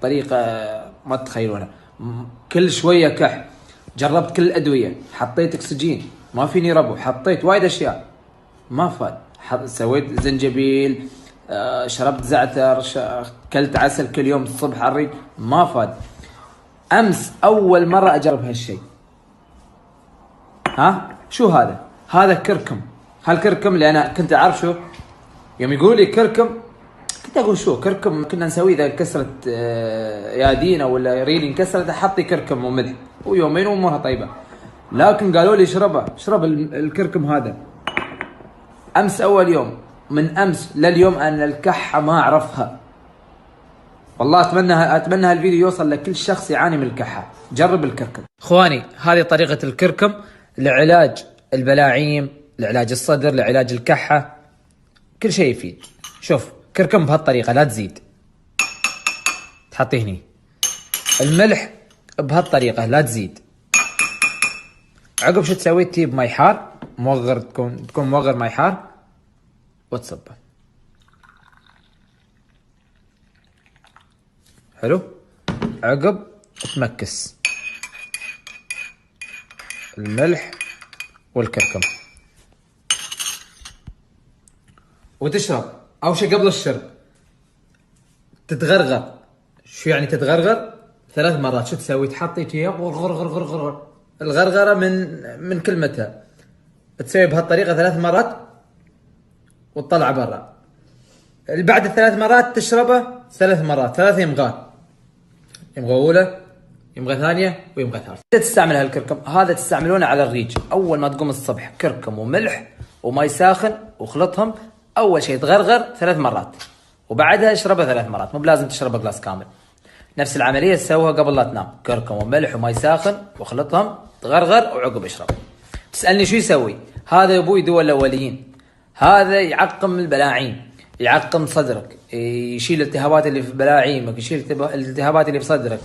بطريقة ما تتخيلونها. كل شوية كح، جربت كل الأدوية، حطيت أكسجين ما فيني ربو، حطيت وايد أشياء ما فاد. سويت زنجبيل، شربت زعتر، كلت عسل كل يوم الصبح على الريق، ما فاد. أمس أول مرة أجرب هالشيء. شو هذا؟ هذا كركم. هالكركم اللي أنا كنت أعرف شو يوم يقول لي كركم، كنت أقول شو كركم كنا نسويه إذا كسرت يادينا ولا ريلي انكسرت أحطي كركم وملح ويومين وأمورها طيبة. لكن قالوا لي اشرب الكركم هذا. أمس أول يوم، من أمس لليوم أنا الكحة ما أعرفها. والله أتمنى هالفيديو يوصل لكل شخص يعاني من الكحة. جرب الكركم اخواني. هذه طريقة الكركم لعلاج البلاعيم، لعلاج الصدر، لعلاج الكحة، كل شيء يفيد. شوف كركم بهالطريقة لا تزيد، تحطيه هني. الملح بهالطريقة لا تزيد. عقب شو تسوي؟ تجيب ماي حار موغر، تكون موغر ماي حار وتصبه. حلو. عقب تمكس الملح والكركم وتشرب. أول شيء قبل الشرب تتغرغر. شو يعني تتغرغر؟ 3 مرات. شو تسوي؟ تحطي فيها غرغر. الغرغرة من كلمتها. تسوي بهالطريقة 3 مرات وتطلع برا. بعد ال3 مرات تشربه 3 مرات، 3 يمغات. يمغى أولى، يمغى ثانية، ويمغى ثالثة. تستعمل هالكركم هذا تستعملونه على الريج. أول ما تقوم الصبح كركم وملح وماء ساخن وخلطهم. أول شيء تغرغر 3 مرات وبعدها اشربها 3 مرات. مو بلازم تشربها جلاس كامل. نفس العملية تسويها قبل لا تنام. كركم وملح وماء ساخن وخلطهم، تغرغر وعقب اشرب. تسألني شو يسوي؟ هذا يا ابوي دواء الأوليين. هذا يعقم البلاعيم، يعقم صدرك، يشيل الالتهابات اللي في بلاعيمك، يشيل الالتهابات اللي في صدرك.